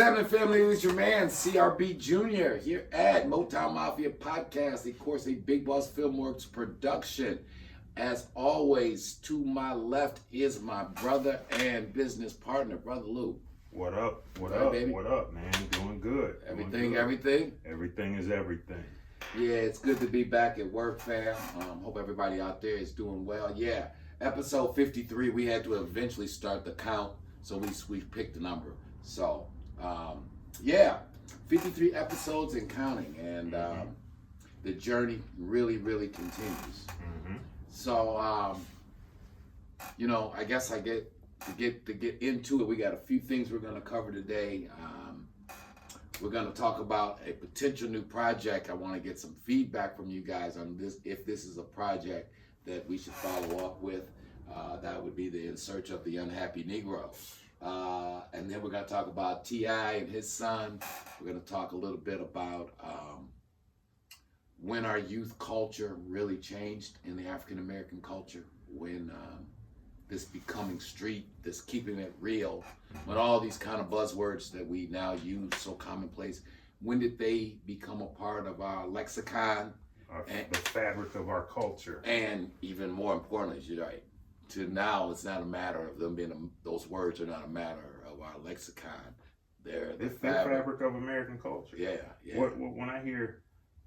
happening, family? It's your man, CRB Jr. here at Motown Mafia Podcast, of course, a Big Boss Filmworks production. As always, to my left is my brother and business partner, Brother Lou. What up? What Right, up? baby? What up, man? Doing good. Everything? Everything is everything. Yeah, it's good to be back at work, fam. Hope everybody out there is doing well. Yeah, episode 53, we had to eventually start the count, so we picked the number. So, yeah, 53 episodes and counting, and the journey really continues. So, you know, I guess to get into it, we got a few things we're going to cover today. We're going to talk about a potential new project. I want to get some feedback from you guys on this, if this is a project that we should follow up with. That would be the In Search of the Unhappy Negro. And then we're going to talk about T.I. and his son. We're going to talk a little bit about when our youth culture really changed in the African American culture, when this becoming street, this keeping it real, when all these kind of buzzwords that we now use so commonplace, when did they become a part of our lexicon? The fabric of our culture. And even more importantly, you're right, to now it's not a matter of them being, those words are not a matter of our lexicon. They're the fabric of American culture. Yeah. When I hear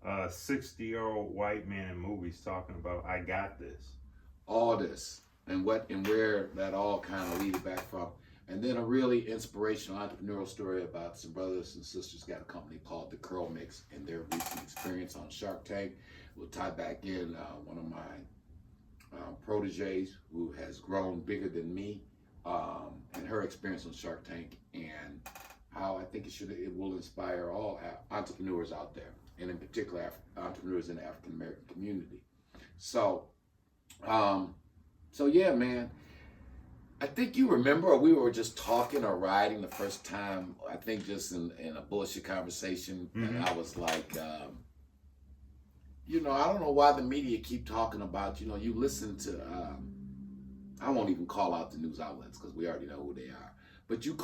60-year-old white men in movies talking about, I got this. All this. And where that all kind of leads back from. And then a really inspirational entrepreneurial story about some brothers and sisters got a company called The Curl Mix and their recent experience on Shark Tank. We'll tie back in one of my proteges who has grown bigger than me, and her experience on Shark Tank, and how I think it will inspire all entrepreneurs out there, and in particular entrepreneurs in the African American community. So yeah, man, I think you remember we were just talking or riding the first time, I think just in a bullshit conversation, and I was like, you know, I don't know why the media keep talking about, you know, you listen to, I won't even call out the news outlets because we already know who they are, but you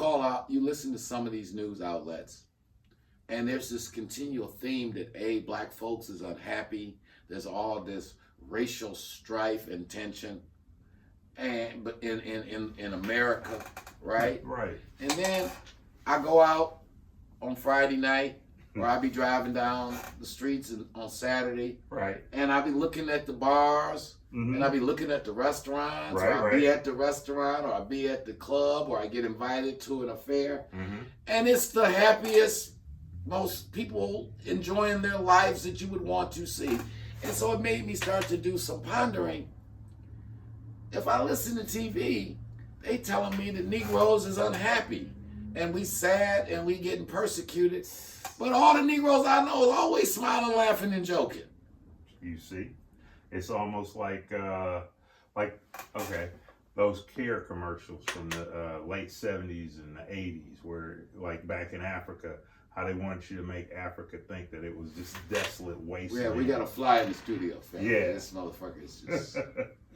listen to some of these news outlets, and there's this continual theme that black folks is unhappy, there's all this racial strife and tension, but in America, right? Right. And then I go out on Friday night, or I be driving down the streets on Saturday, right? And I be looking at the bars, and I be looking at the restaurants, or I be at the restaurant, or I be at the club, or I get invited to an affair, and it's the happiest, most people enjoying their lives that you would want to see. And so it made me start to do some pondering. If I listen to TV, they telling me the Negroes is unhappy and we sad and we getting persecuted. But all the Negroes I know is always smiling, laughing, and joking. You see, it's almost like those care commercials from the late 70s and the 80s, where like back in Africa, how they want you to make Africa think that it was just desolate wasteland. Yeah, we got a fly in the studio, fam. Yeah. This motherfucker is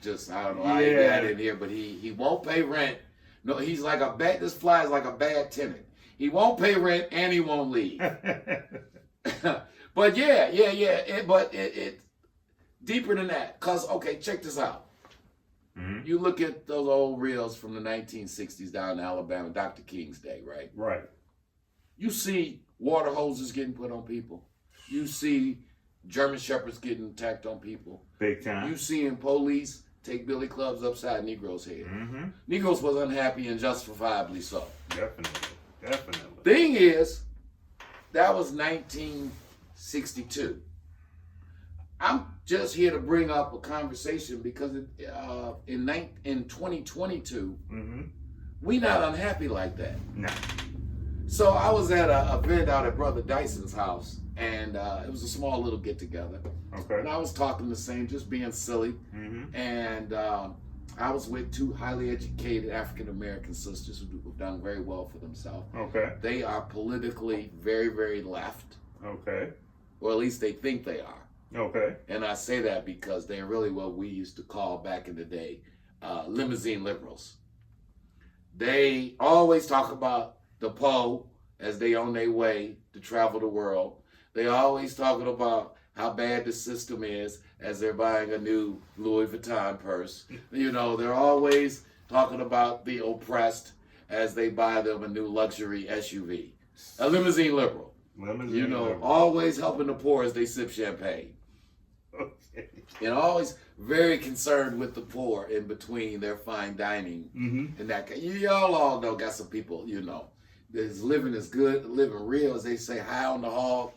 just I don't know how he got in here, but he won't pay rent. No, he's like this fly is like a bad tenant. He won't pay rent and he won't leave. But yeah. It deeper than that. Cause okay, check this out. You look at those old reels from the 1960s down in Alabama, Dr. King's day, right? Right. You see water hoses getting put on people. You see German shepherds getting attacked on people. Big time. You seeing police take billy clubs upside Negroes' head. Negroes was unhappy and justifiably so. Definitely. Thing is, that was 1962. I'm just here to bring up a conversation because in 2022, we not unhappy like that. No. So I was at an event out at Brother Dyson's house, and it was a small little get-together. Okay. And I was talking the same, just being silly. And I was with two highly educated African-American sisters who've done very well for themselves. Okay. They are politically very, very left. Okay. Or at least they think they are. Okay. And I say that because they're really what we used to call back in the day limousine liberals. They always talk about the Po as they on their way to travel the world. They always talking about how bad the system is as they're buying a new Louis Vuitton purse. You know, they're always talking about the oppressed as they buy them a new luxury SUV. A limousine liberal. Limousine liberal. Always helping the poor as they sip champagne. Okay. And always very concerned with the poor in between their fine dining. And that, y'all all know, got some people, that's living as good, living real, as they say, high on the hog.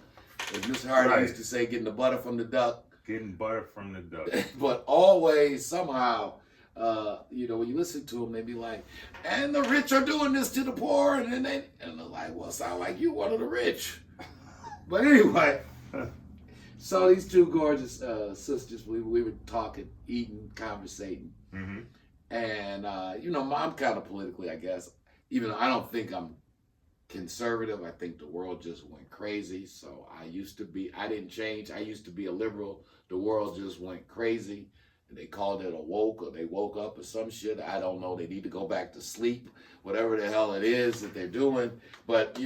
As Mr. Hardy used to say, getting the butter from the duck. Getting butter from the duck. But always, somehow, when you listen to them, they be like, and the rich are doing this to the poor. And they're like, well, sound like you one of the rich. But anyway, so these two gorgeous sisters, we were talking, eating, conversating. And, I'm kind of politically, I guess, even though I don't think I'm conservative. I think the world just went crazy. So I didn't change. I used to be a liberal. The world just went crazy. They called it a woke, or they woke up or some shit. I don't know. They need to go back to sleep, whatever the hell it is that they're doing. But,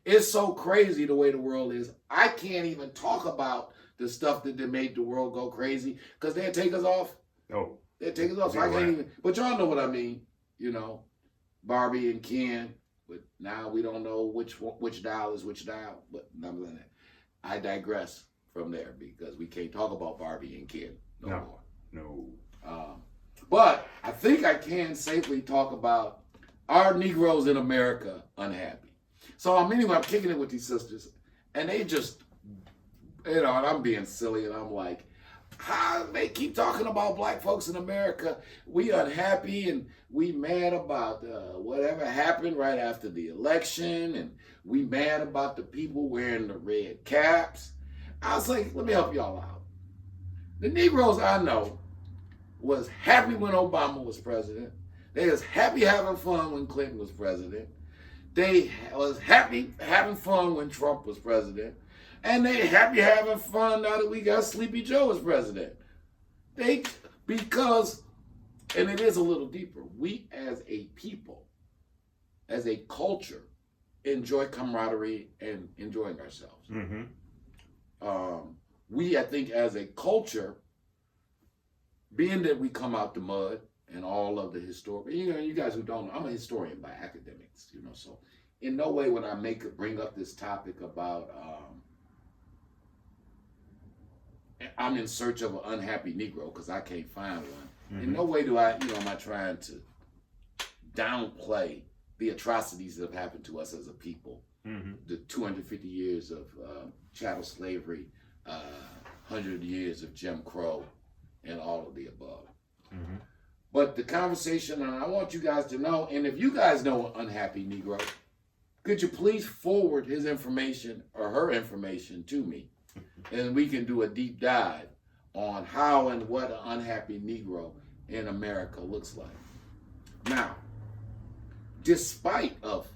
it's so crazy the way the world is. I can't even talk about the stuff that made the world go crazy because they'd take us off. Oh. They'd take us off. So I can't even. But y'all know what I mean, Barbie and Ken, but now we don't know which dial is which dial. But nonetheless, I digress from there because we can't talk about Barbie and Ken no more. No. But I think I can safely talk about our Negroes in America unhappy. So I'm kicking it with these sisters, and they just, and I'm being silly, and I'm like, how they keep talking about black folks in America. We unhappy and we mad about whatever happened right after the election, and we mad about the people wearing the red caps. I was like, let me help y'all out. The Negroes I know was happy when Obama was president. They was happy having fun when Clinton was president. They was happy having fun when Trump was president. And they happy having fun now that we got Sleepy Joe as president. Because, and it is a little deeper, we as a people, as a culture, enjoy camaraderie and enjoying ourselves. We, I think, as a culture, being that we come out the mud and all of the historic, you guys who don't know, I'm a historian by academics, so in no way when I bring up this topic about I'm in search of an unhappy Negro because I can't find one. In no way am I trying to downplay the atrocities that have happened to us as a people. The 250 years of chattel slavery, 100 years of Jim Crow, and all of the above. But the conversation, and I want you guys to know, and if you guys know an unhappy Negro, could you please forward his information or her information to me? And we can do a deep dive on how and what an unhappy Negro in America looks like. Now, despite of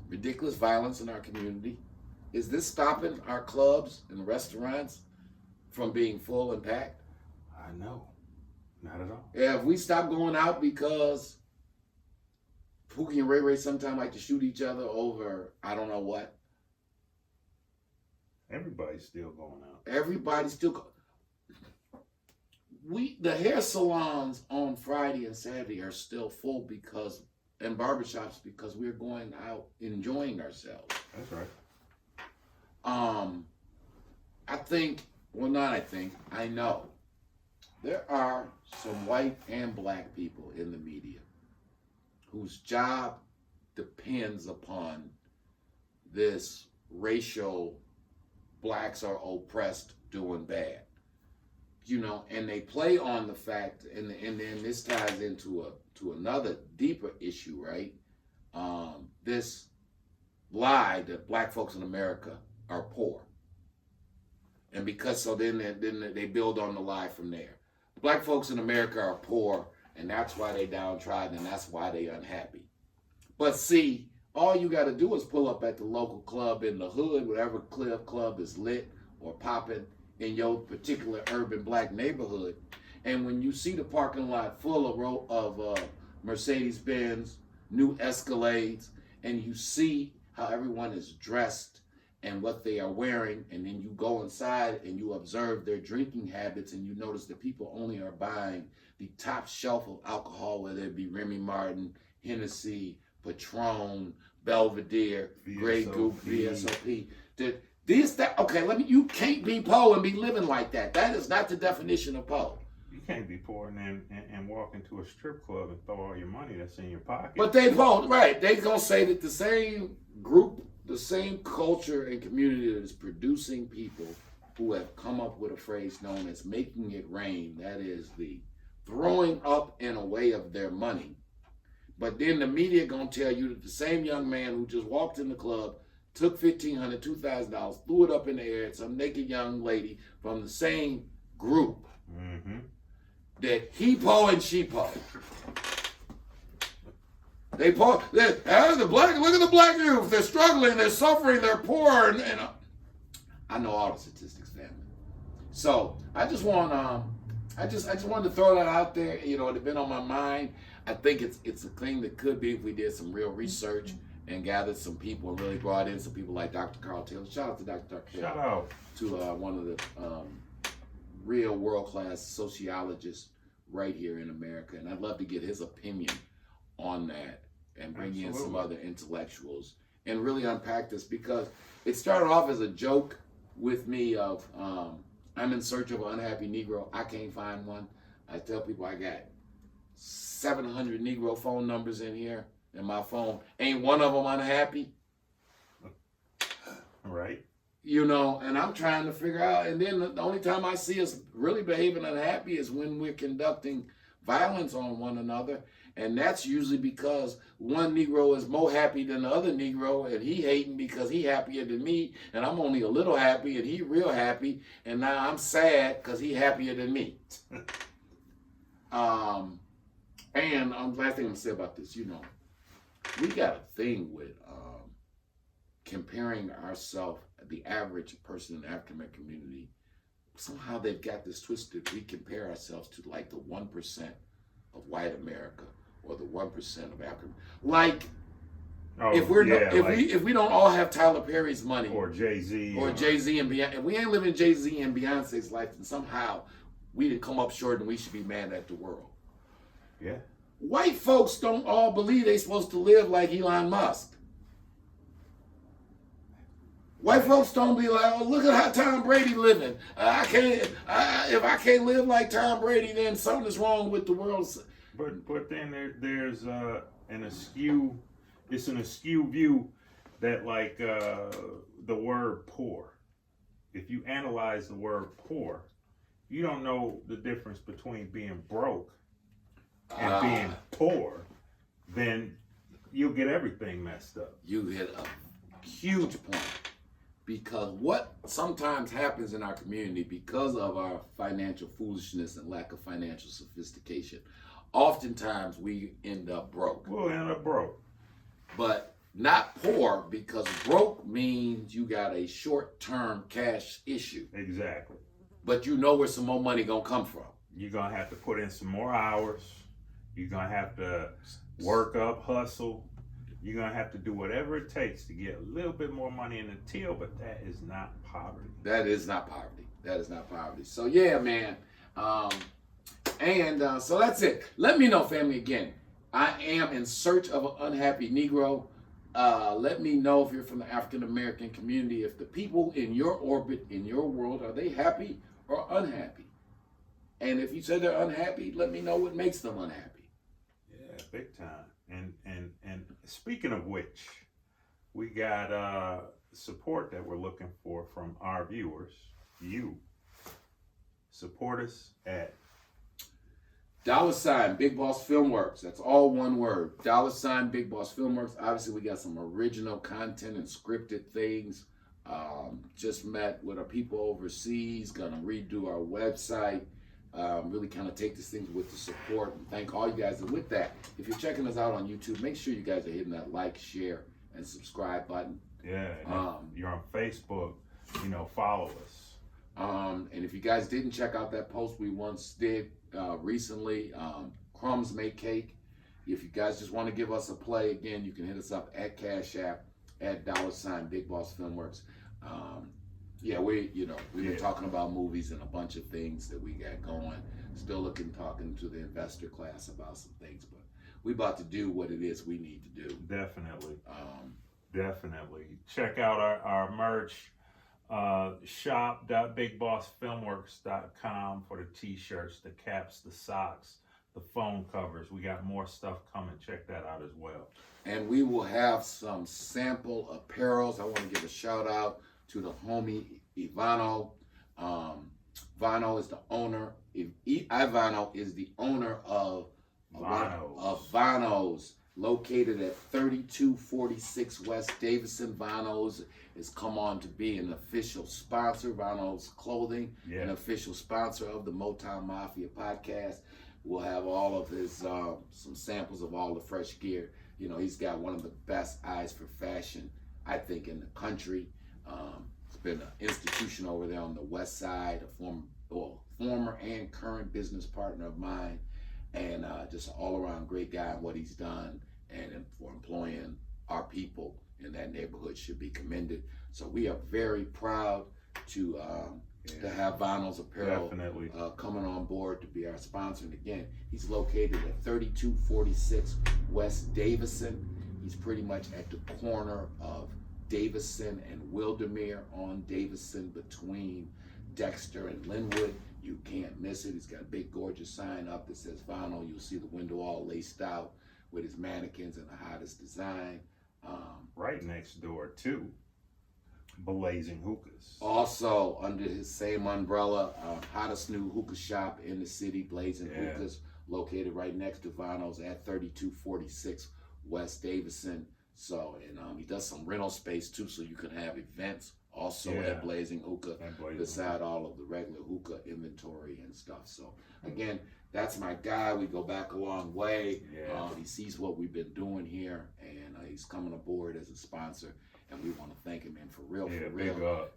ridiculous violence in our community, is this stopping our clubs and restaurants from being full and packed? I know. Not at all. Yeah, if we stop going out because Pookie and Ray Ray sometimes like to shoot each other over I don't know what. Everybody's still going out. Everybody's still. The hair salons on Friday and Saturday are still full and barbershops because we're going out enjoying ourselves. That's right. I know there are some white and black people in the media whose job depends upon this racial blacks are oppressed doing bad, and they play on the fact, and then this ties into another deeper issue, right? This lie that black folks in America are poor, and because then they build on the lie from there. Black folks in America are poor, and that's why they downtrodden, and that's why they unhappy. But see, all you got to do is pull up at the local club in the hood, whatever club is lit or popping in your particular urban black neighborhood. And when you see the parking lot full of Mercedes-Benz, new Escalades, and you see how everyone is dressed and what they are wearing, and then you go inside and you observe their drinking habits, and you notice that people only are buying the top shelf of alcohol, whether it be Remy Martin, Hennessy, Patron, Belvedere, Grey Goose, VSOP. You can't be poor and be living like that. That is not the definition of poor. You can't be poor and walk into a strip club and throw all your money that's in your pocket. But they both, right, they gonna say that the same group, the same culture and community that is producing people who have come up with a phrase known as making it rain, that is the throwing up and away of their money. But then the media gonna tell you that the same young man who just walked in the club, took $1,500, $2,000, threw it up in the air at some naked young lady from the same group, that he poor and she poor. They poor. Look at the black youth. They're struggling. They're suffering. They're poor. And I know all the statistics, family. So I just want I just wanted to throw that out there. You know, it had been on my mind. I think it's a thing that could be if we did some real research and gathered some people and really brought in some people like Dr. Carl Taylor. Shout out to Dr. Taylor. Shout out to one of the real world-class sociologists right here in America. And I'd love to get his opinion on that and bring in some other intellectuals and really unpack this, because it started off as a joke with me of I'm in search of an unhappy Negro. I can't find one. I tell people I got 700 Negro phone numbers in here in my phone. Ain't one of them unhappy. Right. You know, and I'm trying to figure out, and then the only time I see us really behaving unhappy is when we're conducting violence on one another. And that's usually because one Negro is more happy than the other Negro, and he hating because he happier than me, and I'm only a little happy, and he real happy, and now I'm sad because he happier than me. And last thing I'm gonna say about this, you know, we got a thing with comparing ourselves, the average person in the African American community. Somehow they've got this twisted. We compare ourselves to like the 1% of white America, or the 1% of African. Like, if we don't all have Tyler Perry's money, or Jay-Z, and Beyonce, if we ain't living Jay-Z and Beyonce's life, then somehow we didn't come up short, and we should be mad at the world. Yeah. White folks don't all believe they're supposed to live like Elon Musk. White folks don't be like, oh, look at how Tom Brady living. If I can't live like Tom Brady, then something's wrong with the world. But then there's an askew view that, like, the word poor. If you analyze the word poor, you don't know the difference between being broke and being poor, then you'll get everything messed up. You hit a huge point. Because what sometimes happens in our community, because of our financial foolishness and lack of financial sophistication, oftentimes we end up broke. We'll end up broke. But not poor, because broke means you got a short-term cash issue. Exactly. But you know where some more money gonna come from. You're gonna have to put in some more hours. You're gonna have to work up, hustle. You're going to have to do whatever it takes to get a little bit more money in the till, but that is not poverty. That is not poverty. That is not poverty. So, yeah, man. So that's it. Let me know, family, again. I am in search of an unhappy Negro. Let me know if you're from the African American community, if the people in your orbit, in your world, are they happy or unhappy? And if you say they're unhappy, let me know what makes them unhappy. Yeah, big time. And speaking of which, we got support that we're looking for from our viewers. You support us at $ Big Boss Filmworks. That's all one word. $ Big Boss Filmworks. Obviously, we got some original content and scripted things. Just met with our people overseas. Gonna redo our website. Really kind of take this thing with the support, and thank all you guys. And with that, if you're checking us out on YouTube, make sure you guys are hitting that like, share, and subscribe button. Yeah, and if you're on Facebook, follow us. And if you guys didn't check out that post we once did recently, Crumbs Make Cake, if you guys just want to give us a play, again, you can hit us up at Cashapp, at $ Big Boss Filmworks. Yeah, we've been talking about movies and a bunch of things that we got going. Still talking to the investor class about some things, but we about to do what it is we need to do. Definitely. Definitely. Check out our merch. Shop.bigbossfilmworks.com for the t-shirts, the caps, the socks, the phone covers. We got more stuff coming. Check that out as well. And we will have some sample apparels. I want to give a shout out to the homie Ivano. Vano is the owner. Ivano is the owner of Vano's, located at 3246 West Davison. Vano's has come on to be an official sponsor. Vano's Clothing, an official sponsor of the Motown Mafia podcast. We'll have all of his some samples of all the fresh gear. You know, he's got one of the best eyes for fashion, I think, in the country. It's been an institution over there on the west side, a former and current business partner of mine, and just an all-around great guy in what he's done, and for employing our people in that neighborhood should be commended. So we are very proud to have Vinyls Apparel coming on board to be our sponsor. And again, he's located at 3246 West Davison. He's pretty much at the corner of Davison and Wildermere on Davison between Dexter and Linwood. You can't miss it. He's got a big gorgeous sign up that says Vinyl. You'll see the window all laced out with his mannequins and the hottest design. Right next door to Blazing Hookahs. Also under his same umbrella, hottest new hookah shop in the city, Blazing Hookahs, located right next to Vano's at 3246 West Davison. So, and he does some rental space too, so you can have events also at Blazing Hookah, beside all of the regular hookah inventory and stuff. So again, that's my guy. We go back a long way. He sees what we've been doing here, and he's coming aboard as a sponsor. And we want to thank him, man, for real.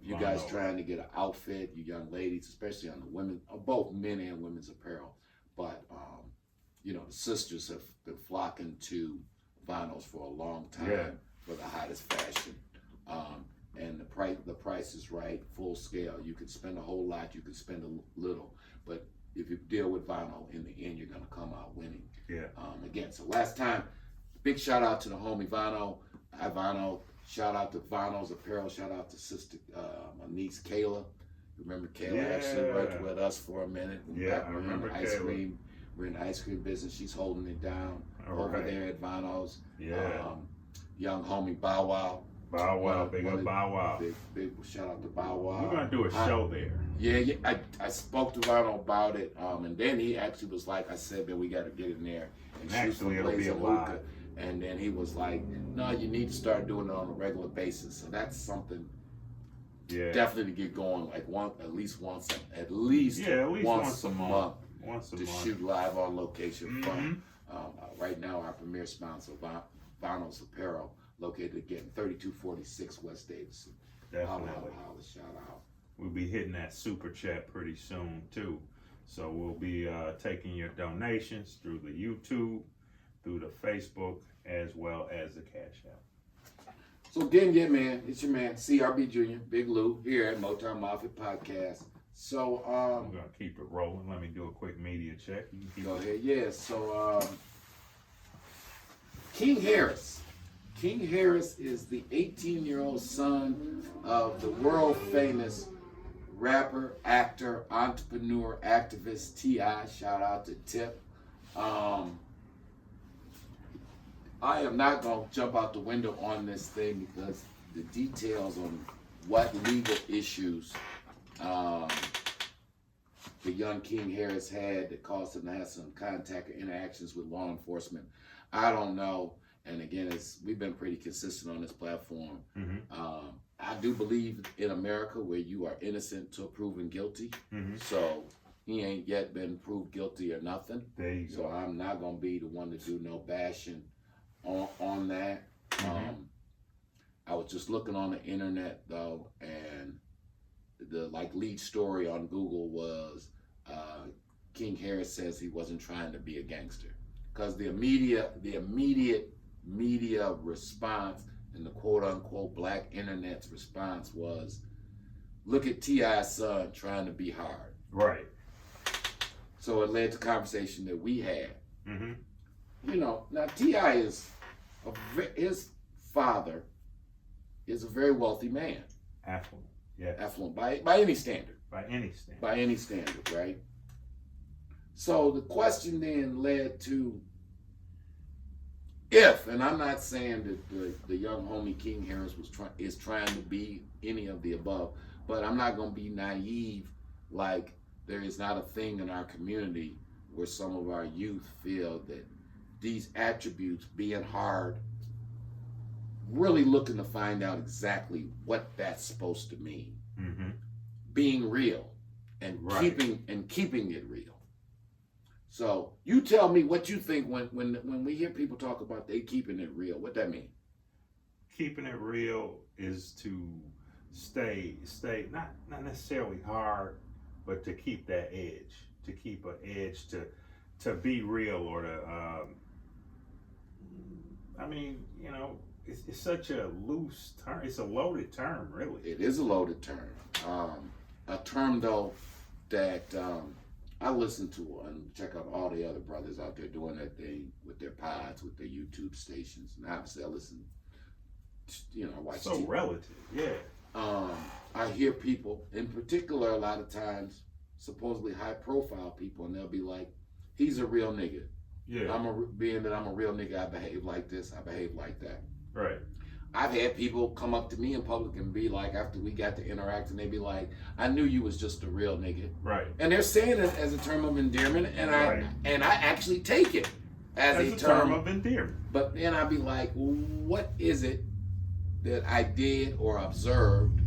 You guys trying to get an outfit, you young ladies, especially on the women, both men and women's apparel. But you know, the sisters have been flocking to Vinyls for a long time for the hottest fashion. And the price is right, full scale. You can spend a whole lot, you can spend a little, but if you deal with vinyl, in the end, you're gonna come out winning. Again, so last time, big shout out to the homie Vinyl. Shout out to Vinyls Apparel. Shout out to sister, my niece Kayla. Remember Kayla actually worked with us for a minute. I remember ice cream. We're in the ice cream business. She's holding it down over there at Vinyls. Young homie Bow Wow. Big up Bow Wow. Big shout out to Bow Wow. We're gonna do a show there. I spoke to Vinyl about it, and then he actually was like, I said, man, we got to get in there and shoot some Blazing Hookah. And then he was like, no, you need to start doing it on a regular basis. So that's something definitely to get going, like at least once a month to shoot live on location fun. Right now, our premier sponsor, Vinyls Apparel, located again 3246 West Davison. Definitely. Holla, shout out. We'll be hitting that super chat pretty soon too. So we'll be taking your donations through the YouTube, through the Facebook, as well as the Cash App. So again, man, it's your man, CRB Jr., Big Lou, here at Motown Mafia Podcast. So I'm gonna keep it rolling. Let me do a quick media check. You can go ahead. So King Harris. King Harris is the 18-year-old son of the world famous rapper, actor, entrepreneur, activist T.I. Shout out to Tip. I am not going to jump out the window on this thing because the details on what legal issues the young King Harris had that caused him to have some contact or interactions with law enforcement, I don't know. And again, we've been pretty consistent on this platform. I do believe in America where you are innocent till proven guilty. So he ain't yet been proved guilty or nothing. There you go. So I'm not going to be the one to do no bashing on that. I was just looking on the internet though, and the lead story on Google was King Harris says he wasn't trying to be a gangster. because the immediate media response and the quote unquote black internet's response was, look at T.I.'s son trying to be hard. Right. So it led to conversation that we had. Mm-hmm. You know, now T.I. his father is a very wealthy man. Affluent. Yeah. Affluent by any standard. By any standard. By any standard, right? So the question then led to if, and I'm not saying that the young homie King Harris is trying to be any of the above, but I'm not going to be naive like there is not a thing in our community where some of our youth feel that these attributes, being hard, really looking to find out exactly what that's supposed to mean. Mm-hmm. Being real and Right. keeping it real. So you tell me what you think when we hear people talk about they keeping it real. What that mean? Keeping it real is to stay not necessarily hard, but to keep that edge, to keep an edge, to be real, or to I mean, you know, it's such a loose term. It's a loaded term, really. It is a loaded term. A term though that I listen to and check out all the other brothers out there doing their thing with their pods, with their YouTube stations, and obviously I listen. You know, I watch. So TV. relative, yeah. I hear people, in particular, a lot of times, supposedly high-profile people, and they'll be like, "He's a real nigga." Yeah. Being that I'm a real nigga, I behave like this, I behave like that. Right. I've had people come up to me in public and be like, after we got to interact, and they be like, "I knew you was just a real nigga." Right. And they're saying it as a term of endearment, and Right. I actually take it as a term of endearment. But then I'd be like, what is it that I did or observed,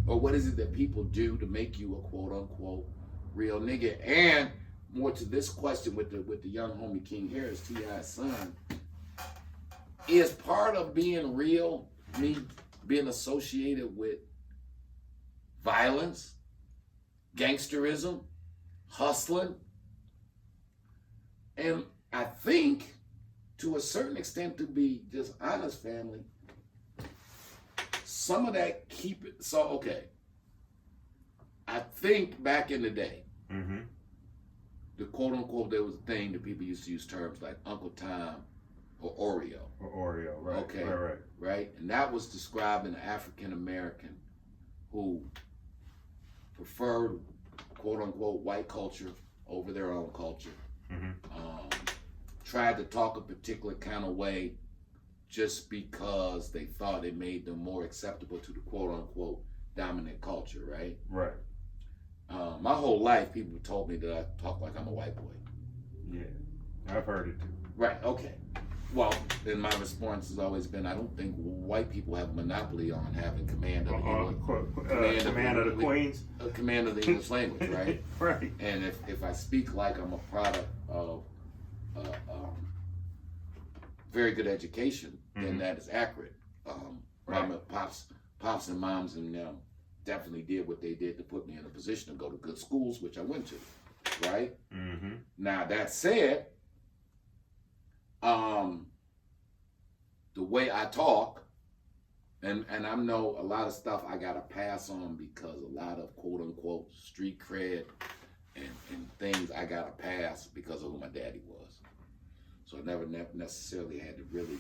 or what is it that people do to make you a quote unquote real nigga? And more to this question with the young homie King Harris, T.I.'s son, is part of being real me being associated with violence, gangsterism, hustling? And I think to a certain extent, to be just honest, family, some of that okay. I think back in the day, Mm-hmm. the quote unquote, there was a thing that people used to use terms like Uncle Tom or Oreo. Or Oreo, right. Okay. Right. And that was describing an African American who preferred quote unquote white culture over their own culture. Mm-hmm. Tried to talk a particular kind of way just because they thought it made them more acceptable to the quote unquote dominant culture, right? Right. My whole life, people told me that I talk like I'm a white boy. Yeah. I've heard it too. Right, okay. Well, then my response has always been, I don't think white people have a monopoly on having command of the Queens. Command of the English language, right? Right. And if I speak like I'm a product of very good education, then that is accurate. Right. Mama, pops and moms and them definitely did what they did to put me in a position to go to good schools, which I went to, right? Mm-hmm. Now, that said, the way I talk, and I know a lot of stuff I gotta pass on because a lot of quote unquote street cred and things I gotta pass because of who my daddy was. So I never necessarily had to really,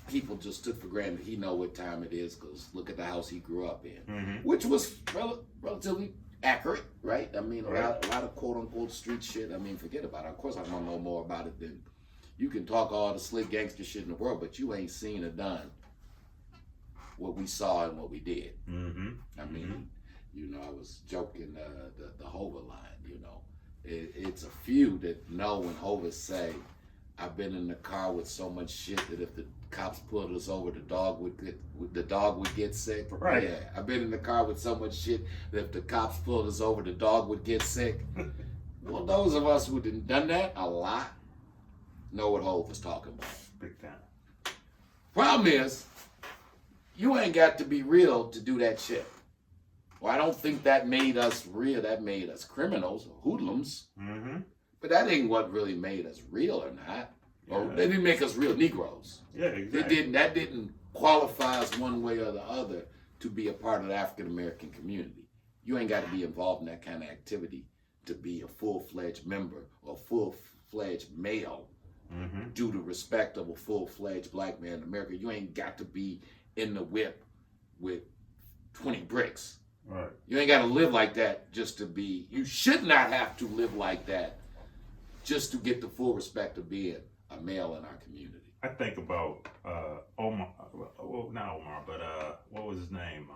people just took for granted he know what time it is because look at the house he grew up in, which was relatively accurate, right? I mean, a lot of quote unquote street shit, I mean, forget about it. Of course I don't know more about it than, you can talk all the slick gangster shit in the world, but you ain't seen or done what we saw and what we did. Mm-hmm. I mean, you know, I was joking the Hova line, you know. It's a few that know when Hova say, I've been in the car with so much shit that if the cops pulled us over, the dog would get sick. Right. Yeah, I've been in the car with so much shit that if the cops pulled us over, the dog would get sick. Well, those of us who done that a lot know what Hov was talking about. Big time. Problem is, you ain't got to be real to do that shit. Well, I don't think that made us real. That made us criminals or hoodlums. Mm-hmm. But that ain't what really made us real or not. or they didn't make us real Negroes. Yeah, exactly. That didn't qualify us one way or the other to be a part of the African American community. You ain't got to be involved in that kind of activity to be a full-fledged member or full-fledged male due to respect of a full-fledged black man in America. You ain't got to be in the whip with 20 bricks. Right. You ain't got to live like that just to be. You should not have to live like that just to get the full respect of being a male in our community. I think about Omar, well, not Omar, but what was his name?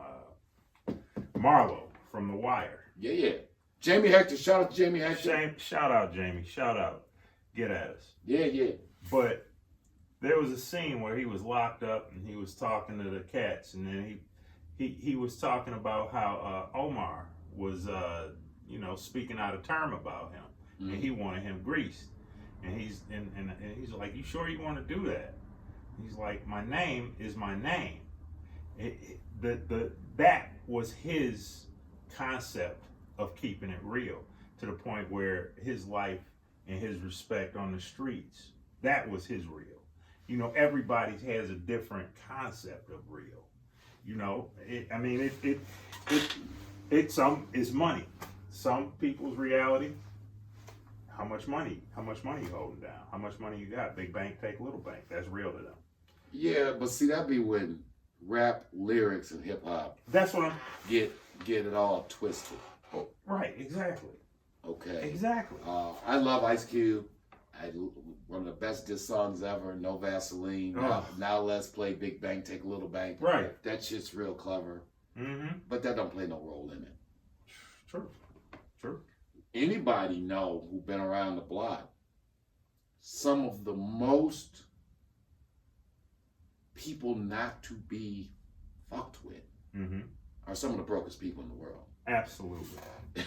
Marlo from The Wire. Yeah. Jamie Hector, shout out to Jamie Hector. Shout out, Jamie. Shout out. Get at us. Yeah. But there was a scene where he was locked up and he was talking to the cats, and then he was talking about how Omar was, speaking out of term about him, and he wanted him greased, and he's like, "You sure you want to do that?" He's like, "My name is my name." That was his concept of keeping it real, to the point where his life and his respect on the streets, that was his real. Everybody has a different concept of real. It's money. Some people's reality, how much money you holding down, how much money you got. Big bank take little bank. That's real to them. Yeah, but see, that'd be when rap lyrics and hip hop That's what I'm get it all twisted. right, exactly. Okay. Exactly. I love Ice Cube. One of the best diss songs ever, No Vaseline. Now let's play Big Bank, Take a Little Bank. Right. That shit's real clever. But that don't play no role in it. True. Anybody know who been around the block, some of the most people not to be fucked with are some of the brokest people in the world. Absolutely.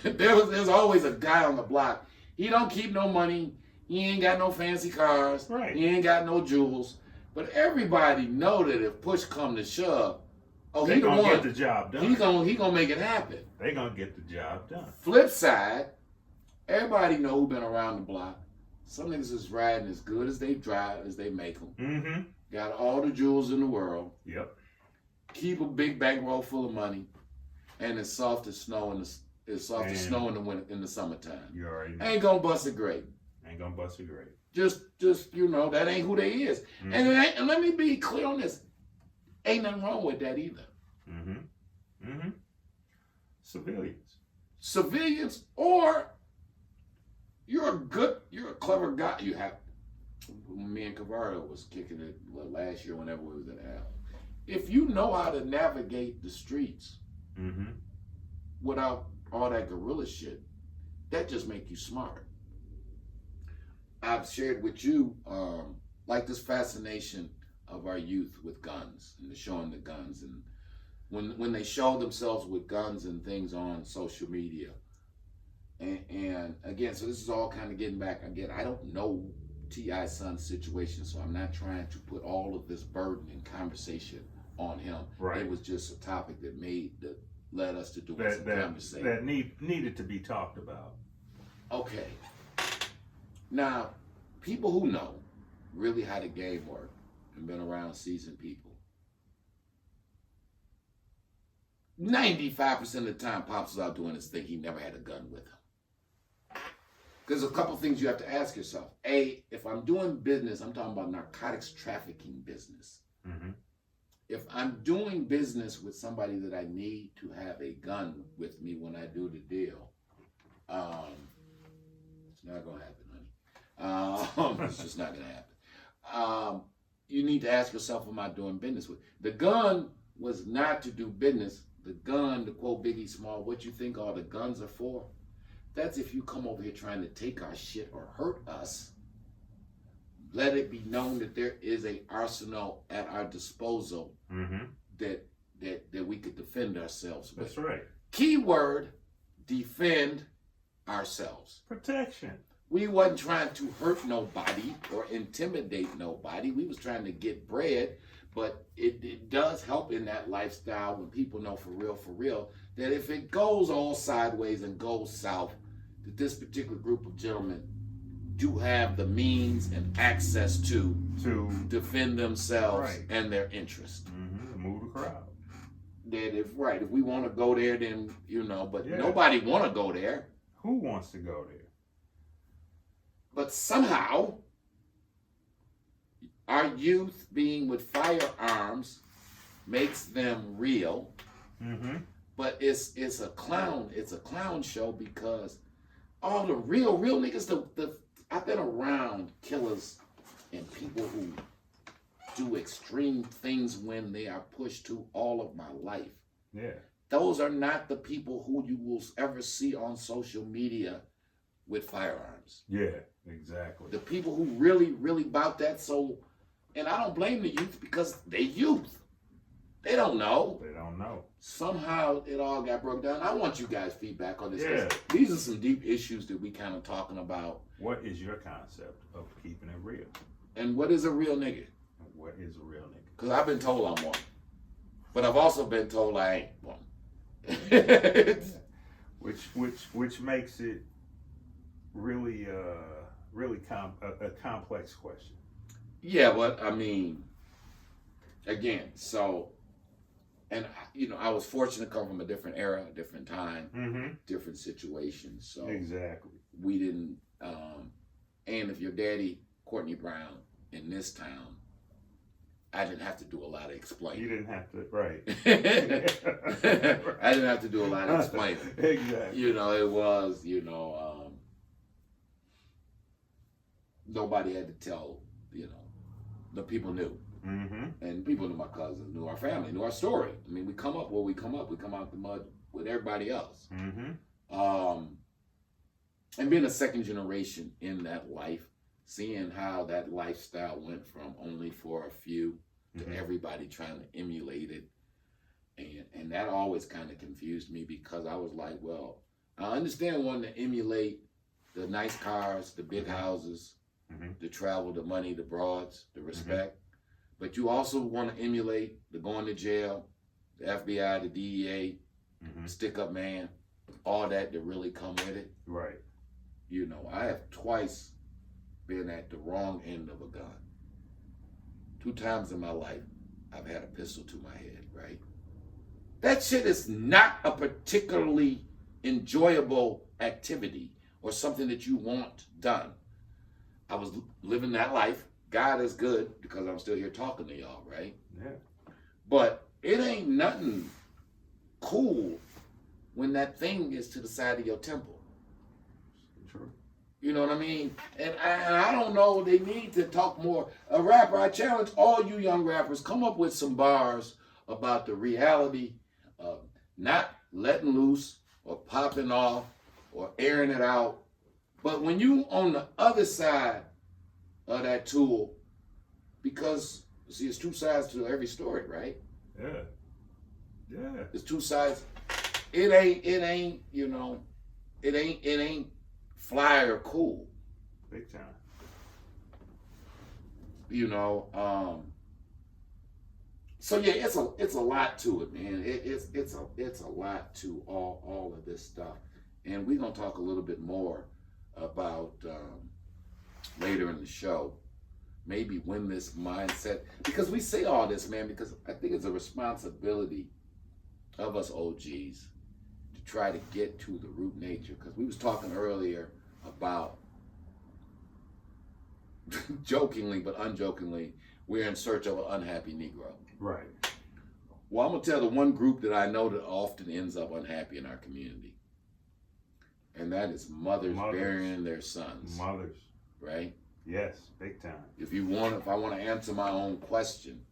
There's always a guy on the block. He don't keep no money. He ain't got no fancy cars. Right. He ain't got no jewels. But everybody know that if push come to shove, they gonna get the job done. He gonna make it happen. They gonna get the job done. Flip side, everybody know who been around the block. Some niggas is riding as good as they drive, as they make them. Got all the jewels in the world. Yep. Keep a big bankroll full of money, and it's soft as snow in the winter, in the summertime. You already know. Ain't gonna bust a grape. Ain't gonna bust a grape. Just that ain't who they is. And let me be clear on this. Ain't nothing wrong with that either. Civilians, or you're a clever guy. You have. Me and Cavardo was kicking it last year whenever we was at Al. If you know how to navigate the streets without all that guerrilla shit, that just make you smart. I've shared with you like this fascination of our youth with guns and showing the guns, and when they show themselves with guns and things on social media, and again, so this is all kind of getting back. Again, I don't know T.I.'s son's situation, so I'm not trying to put all of this burden and conversation on him. Right. It was just a topic that led us to do some conversation that needed to be talked about. Okay. Now, people who know really how the game works and been around seasoned people, 95% of the time, Pops is out doing his thing. He never had a gun with him. Because a couple things you have to ask yourself. A, if I'm doing business, I'm talking about narcotics trafficking business. If I'm doing business with somebody that I need to have a gun with me when I do the deal, it's not going to happen, honey. It's just not going to happen. You need to ask yourself, am I doing business with? The gun was not to do business. The gun, to quote Biggie Small, what you think all the guns are for? That's if you come over here trying to take our shit or hurt us. Let it be known that there is an arsenal at our disposal that we could defend ourselves with. That's right. Keyword, defend ourselves. Protection. We wasn't trying to hurt nobody or intimidate nobody. We was trying to get bread, but it does help in that lifestyle when people know for real, that if it goes all sideways and goes south, that this particular group of gentlemen do have the means and access to defend themselves right. and their interest. Move the crowd. That if we want to go there, then but Yeah. nobody want to go there. Who wants to go there? But somehow, our youth being with firearms makes them real. But it's a clown show, because all the real niggas, I've been around killers and people who do extreme things when they are pushed to, all of my life. Yeah. Those are not the people who you will ever see on social media with firearms. Yeah, exactly. The people who really about that. So, and I don't blame the youth, because they youth. They don't know. They don't know. Somehow it all got broke down. I want you guys' feedback on this. Yeah. These are some deep issues that we kind of talking about. What is your concept of keeping it real? And what is a real nigga? What is a real nigga? Because I've been told I'm one. But I've also been told I ain't one. Which makes it really a complex question. Yeah, but I mean, again, so, and I was fortunate to come from a different era, a different time, different situation. So exactly, we didn't. And if your daddy Courtney Brown in this town, I didn't have to do a lot of explaining. You didn't have to, right? I didn't have to do a lot of explaining. Exactly. It was, nobody had to tell, the people knew. And people knew, my cousins knew, our family knew our story. I mean, we come up where we come up. We come out the mud with everybody else. And being a second generation in that life, seeing how that lifestyle went from only for a few to everybody trying to emulate it. And that always kind of confused me, because I was like, well, I understand wanting to emulate the nice cars, the big houses, the travel, the money, the broads, the respect. But you also want to emulate the going to jail, the FBI, the DEA, stick up man, all that really come with it. Right. I have twice been at the wrong end of a gun. 2 times in my life, I've had a pistol to my head, right? That shit is not a particularly enjoyable activity or something that you want done. I was living that life. God is good, because I'm still here talking to y'all, right? Yeah. But it ain't nothing cool when that thing is to the side of your temple. True. You know what I mean? And I don't know, they need to talk more. A rapper, I challenge all you young rappers, come up with some bars about the reality of not letting loose or popping off or airing it out. But when you on the other side of that tool, because, see, it's 2 sides to every story, right? Yeah. Yeah. There's 2 sides. It ain't, it ain't fly or cool. Big time. So yeah, it's a lot to it, man. It's a lot to all of this stuff, and we're gonna talk a little bit more about later in the show, maybe when this mindset, because we say all this, man, because I think it's a responsibility of us OGs to try to get to the root nature, because we was talking earlier about jokingly but unjokingly, we're in search of an unhappy Negro. Right. Well, I'm gonna tell the one group that I know that often ends up unhappy in our community, and that is mothers burying their sons. Mothers. Right? Yes, big time. If I want to answer my own question,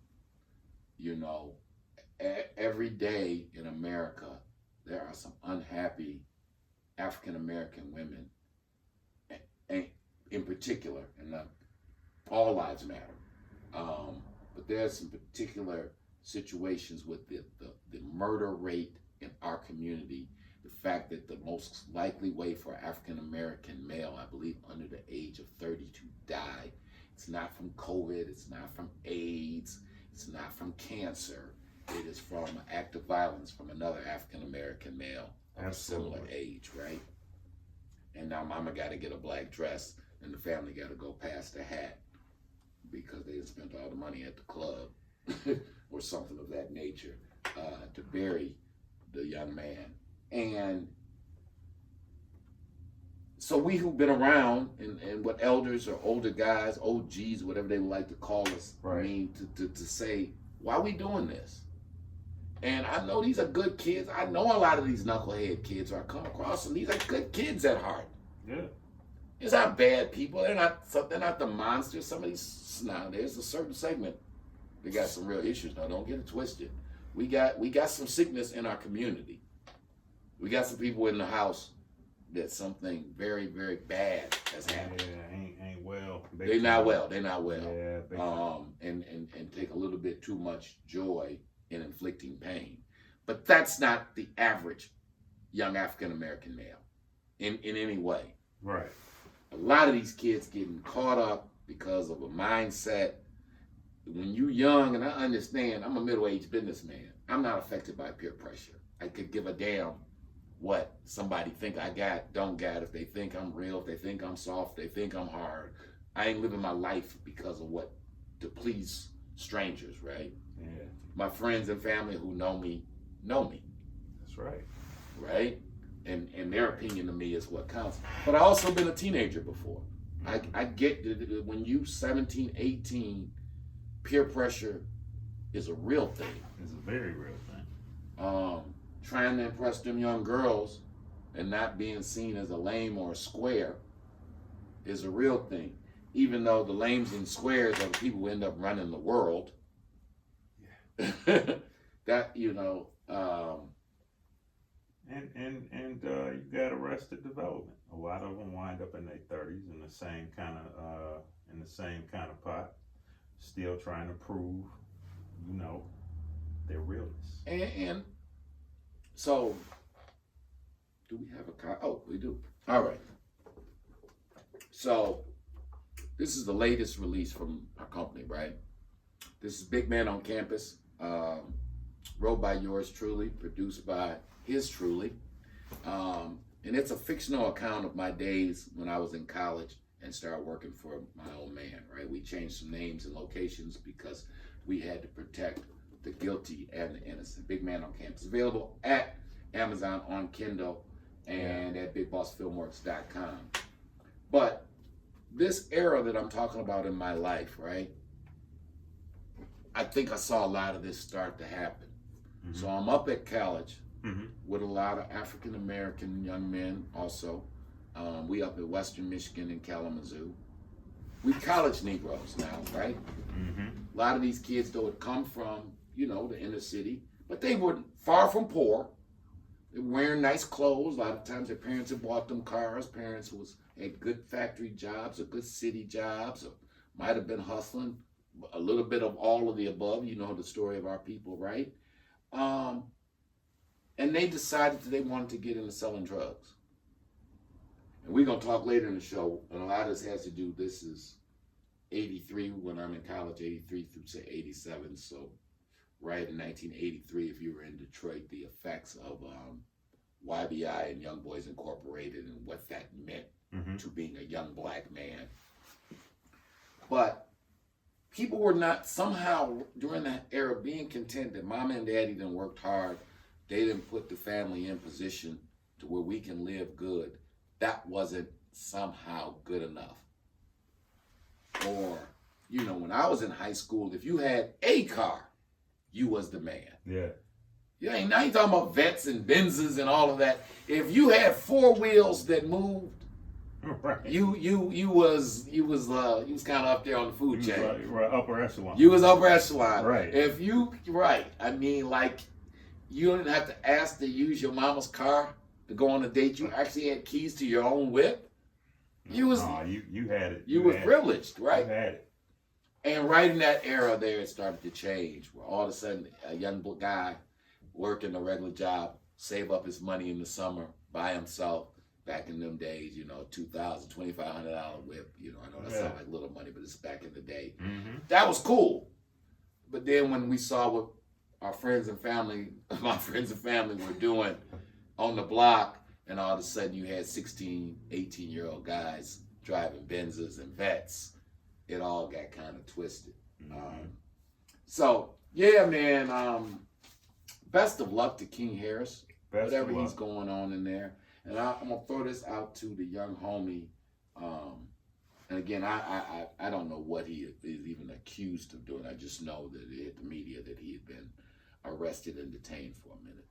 every day in America, there are some unhappy African American women, and in particular, and all lives matter. But there's some particular situations with the murder rate in our community. The fact that the most likely way for African American male, I believe under the age of 30 to die, it's not from COVID, it's not from AIDS, it's not from cancer. It is from an act of violence from another African American male of a similar age, right? And now mama got to get a black dress. and the family got to go past the hat because they had spent all the money at the club or something of that nature to bury the young man. And so we who've been around and what elders or older guys, OGs, whatever they would like to call us, Right. I mean, to say, why are we doing this? And I know these are good kids. I know a lot of these knucklehead kids are come across, and these are good kids at heart. Yeah. These aren't bad people. They're not the monsters. Some of these, now there's a certain segment they got some real issues. Now don't get it twisted. We got some sickness in our community. We got some people in the house that something very, very bad has happened. Yeah, ain't well. They're not well. They're not well. Yeah, big time. And take a little bit too much joy in inflicting pain. But that's not the average young African American male in any way. Right. A lot of these kids getting caught up because of a mindset. When you young, and I understand, I'm a middle-aged businessman. I'm not affected by peer pressure. I could give a damn what somebody think I got, don't got, if they think I'm real, if they think I'm soft, if they think I'm hard. I ain't living my life because of what, to please strangers, right? Yeah. My friends and family who know me. That's right. Right? And their opinion of me is what counts. But I also been a teenager before. I get that when you 17, 18, peer pressure is a real thing. It's a very real thing. Trying to impress them young girls and not being seen as a lame or a square is a real thing. Even though the lames and squares are the people who end up running the world. Yeah. That, you know. And you got arrested development. A lot of them wind up in their 30s in the same kind of pot, still trying to prove, you know, their realness. And so, do we have a oh, we do. All right. So, this is the latest release from our company, right? This is Big Man on Campus, wrote by yours truly, produced by his truly. And it's a fictional account of my days when I was in college and started working for my old man, right? We changed some names and locations because we had to protect the guilty and the innocent. Big Man on Campus, available at Amazon on Kindle and at bigbossfilmworks.com. But this era that I'm talking about in my life, right? I think I saw a lot of this start to happen. Mm-hmm. So I'm up at college with a lot of African American young men also. We up at Western Michigan and Kalamazoo. We college Negroes now, right? Mm-hmm. A lot of these kids, though, had come from, you know, the inner city, but they were far from poor. They were wearing nice clothes. A lot of times their parents had bought them cars. Parents had good factory jobs or good city jobs, or might have been hustling. A little bit of all of the above. You know the story of our people, right? And they decided that they wanted to get into selling drugs. And we're going to talk later in the show, and a lot of this has to do, this is 83 when I'm in college, 83 through say 87. So right in 1983, if you were in Detroit, the effects of YBI and Young Boys Incorporated and what that meant to being a young black man. But people were not somehow during that era being content that mama and daddy done worked hard. They didn't put the family in position to where we can live good. That wasn't somehow good enough. Or, you know, when I was in high school, if you had a car, you was the man. Yeah. Now you talking about vets and Benzes and all of that. If you had four wheels that moved, right. You was kind of up there on the food chain. Right, upper echelon. You was upper echelon. Right. I mean, like, you didn't have to ask to use your mama's car to go on a date. You actually had keys to your own whip. You had it. You was privileged, right? You had it. And right in that era there, it started to change. Where all of a sudden, a young guy working a regular job, save up his money in the summer by himself. Back in them days, you know, $2,000, $2,500 whip. You know, I know that sounds like little money, but it's back in the day. Mm-hmm. That was cool. But then when we saw what our friends and family, my friends and family were doing on the block, and all of a sudden you had 16, 18-year-old guys driving Benzes and Vets, it all got kind of twisted. So yeah, man. Best of luck to King Harris, whatever he's going on in there. And I'm gonna throw this out to the young homie. And again, I don't know what he is even accused of doing. I just know that it hit the media that he had been arrested and detained for a minute.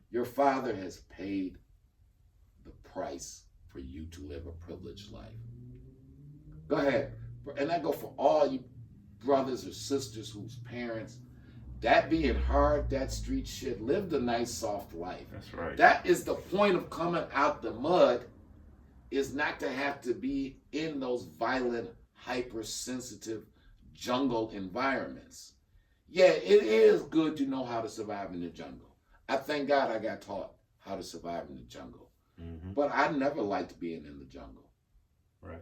Your father has paid the price for you to live a privileged life. Go ahead. And I go for all you brothers or sisters whose parents, that being hard, that street shit, lived a nice, soft life. That's right. That is the point of coming out the mud, is not to have to be in those violent, hypersensitive jungle environments. Yeah, it is good to know how to survive in the jungle. I thank God I got taught how to survive in the jungle. But I never liked being in the jungle. Right.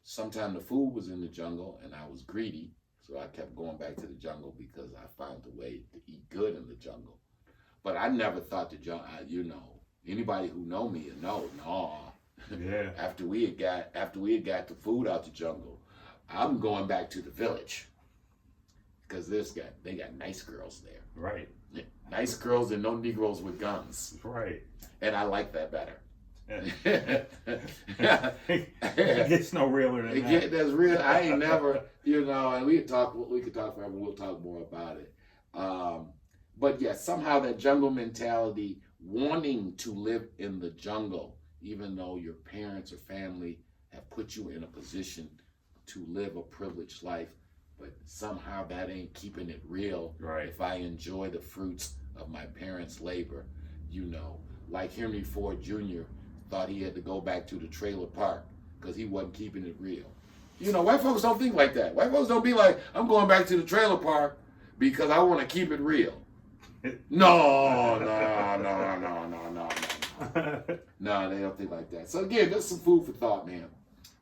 Sometimes the food was in the jungle and I was greedy, so I kept going back to the jungle because I found a way to eat good in the jungle. But I never thought the jungle, you know, anybody who know me and know, no. Yeah. After we had got the food out the jungle, I'm going back to the village because they got nice girls there. Right. Nice girls and no Negroes with guns. Right. And I like that better. It gets no realer than that. That's real. I ain't never, you know, and we could talk forever. We'll talk more about it. But yeah, somehow that jungle mentality, wanting to live in the jungle, even though your parents or family have put you in a position to live a privileged life, but somehow that ain't keeping it real. Right. If I enjoy the fruits of my parents' labor, you know, like Henry Ford Jr. thought he had to go back to the trailer park because he wasn't keeping it real. You know, white folks don't think like that. White folks don't be like, I'm going back to the trailer park because I want to keep it real. No. No, they don't think like that. So again, just some food for thought, man.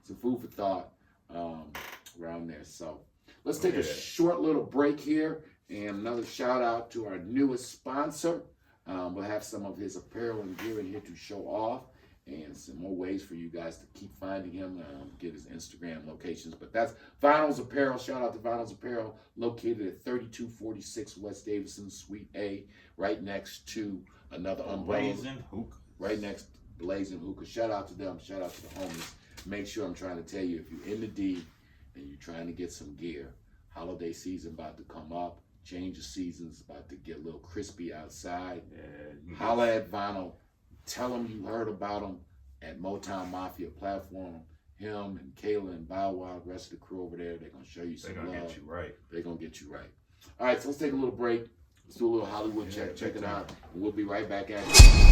Some food for thought around there. So let's take a short little break here and another shout out to our newest sponsor. We'll have some of his apparel and gear in here to show off, and some more ways for you guys to keep finding him, get his Instagram locations. But that's Vinyls Apparel. Shout out to Vinyls Apparel, located at 3246 West Davidson, Suite A, right next to another umbrella. Blazing Hookah. Right next to Blazing Hookah. Shout out to them. Shout out to the homies. Make sure I'm trying to tell you, if you're in the D and you're trying to get some gear, holiday season about to come up. Change of seasons about to get a little crispy outside. Yeah, holla at Vinyl. Tell them you heard about them at Motown Mafia platform. Him and Kayla and Bow Wow, the rest of the crew over there, they're going to show you some love. They're going to get you right. They're going to get you right. All right, so let's take a little break. Let's do a little Hollywood check. Check it out. And we'll be right back at it.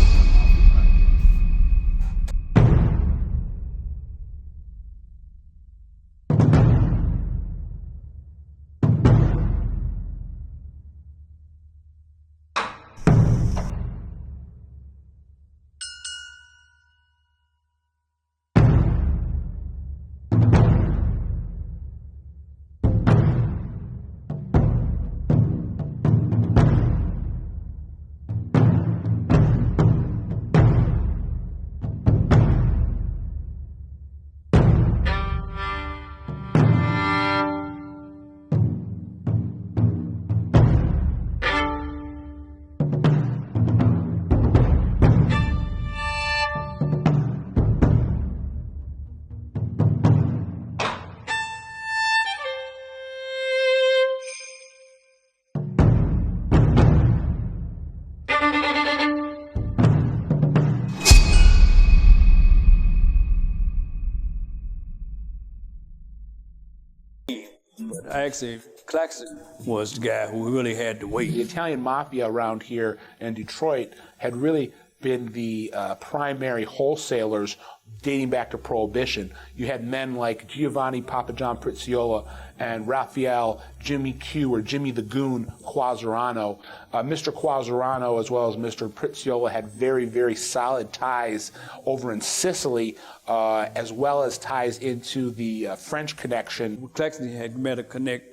Actually, Claxton was the guy who really had to wait. The Italian mafia around here in Detroit had really been the primary wholesalers dating back to Prohibition. You had men like Giovanni Papa John Prizziola and Raphael Jimmy Q, or Jimmy the Goon Quazzarano. Mr. Quazzarano, as well as Mr. Prizziola, had very, very solid ties over in Sicily, as well as ties into the French connection. Claxton had met a connect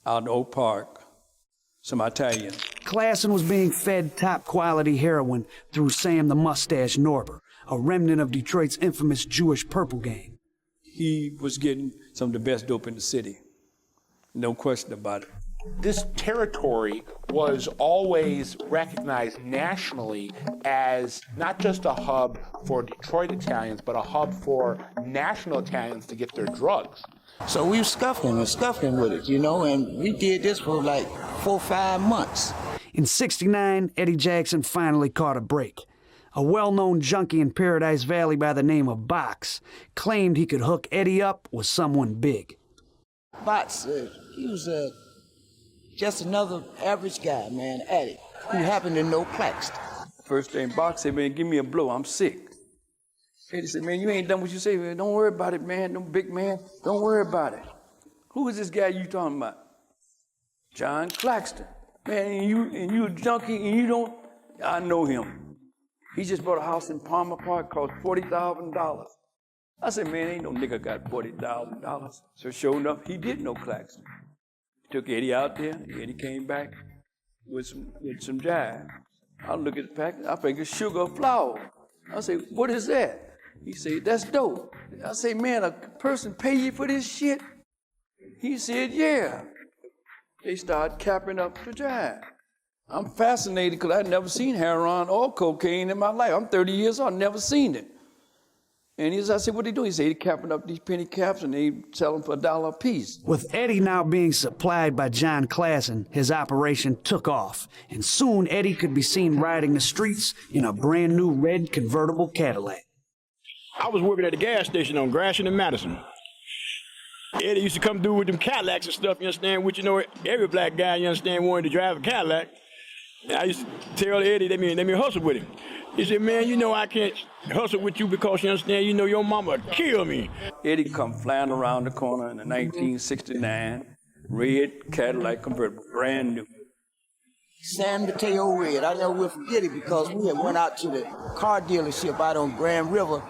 out in Oak Park, some Italian. Claxton was being fed top-quality heroin through Sam the Mustache Norber, a remnant of Detroit's infamous Jewish Purple Gang. he was getting some of the best dope in the city. No question about it. This territory was always recognized nationally as not just a hub for Detroit Italians, but a hub for national Italians to get their drugs. So we were scuffling with it, you know, and we did this for like 4 or 5 months. In '69, Eddie Jackson finally caught a break. A well-known junkie in Paradise Valley by the name of Box claimed he could hook Eddie up with someone big. Box, he was just another average guy, man, addict, who happened to know Claxton. First thing Box said, man, give me a blow, I'm sick. Eddie said, man, you ain't done what you say, man. Don't worry about it, man. No big man, don't worry about it. Who is this guy you talking about? John Claxton. Man, and you a junkie and you don't, I know him. He just bought a house in Palmer Park, cost $40,000. I said, man, ain't no nigga got $40,000. So sure enough, he did know Claxton. Took Eddie out there. Eddie came back with some jive. I look at the package. I figured sugar or flour. I say, what is that? He said, that's dope. I say, man, a person pay you for this shit? He said, yeah. They started capping up the jive. I'm fascinated because I'd never seen heroin or cocaine in my life. I'm 30 years old, I've never seen it. And I said, what they do? He said, they capping up these penny caps and they sell them for $1 a piece. With Eddie now being supplied by John Klassen, his operation took off, and soon Eddie could be seen riding the streets in a brand new red convertible Cadillac. I was working at the gas station on Gratiot and Madison. Eddie used to come through with them Cadillacs and stuff, you understand, which, you know, every black guy, you understand, wanted to drive a Cadillac. And I used to tell Eddie, let me hustle with him. He said, man, you know I can't hustle with you because, you understand, you know your mama kill me. Eddie come flying around the corner in a 1969 red Cadillac convertible, brand new. San Mateo Red. I never will forget it because we had went out to the car dealership out on Grand River,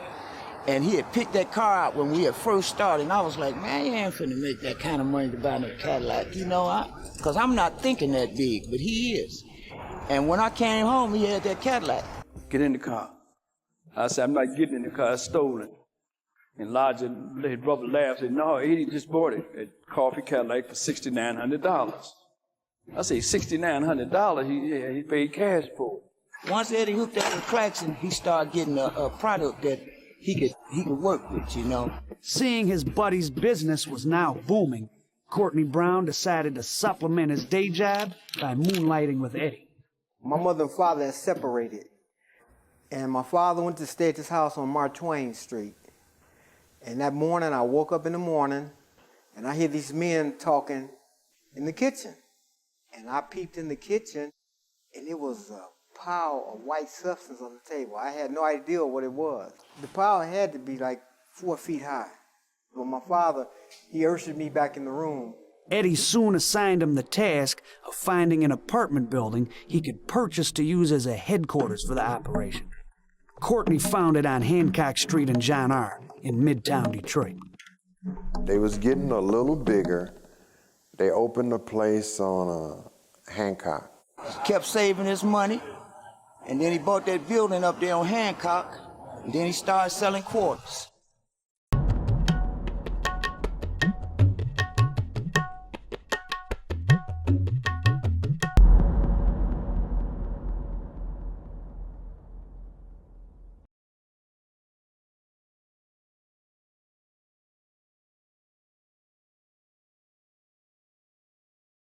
and he had picked that car out when we had first started, and I was like, man, you ain't finna make that kind of money to buy no Cadillac, you know, because I'm not thinking that big, but he is. And when I came home, he had that Cadillac. Get in the car. I said, I'm not getting in the car, it's stolen. And Lodger, his brother laughed, said, no, Eddie just bought it at Coffee Cadillac for $6,900. I said, $6,900? He paid cash for it. Once Eddie hooked up with Claxton, he started getting a product that he could work with, you know. Seeing his buddy's business was now booming, Courtney Brown decided to supplement his day job by moonlighting with Eddie. My mother and father had separated, and my father went to stay at this house on Mark Twain Street. And that morning, I woke up in the morning, and I hear these men talking in the kitchen. And I peeped in the kitchen, and it was a pile of white substance on the table. I had no idea what it was. The pile had to be like 4 feet high. But my father, he ushered me back in the room. Eddie soon assigned him the task of finding an apartment building he could purchase to use as a headquarters for the operation. Courtney found it on Hancock Street and John R. in Midtown Detroit. They was getting a little bigger. They opened a place on Hancock. He kept saving his money, and then he bought that building up there on Hancock, and then he started selling quarters.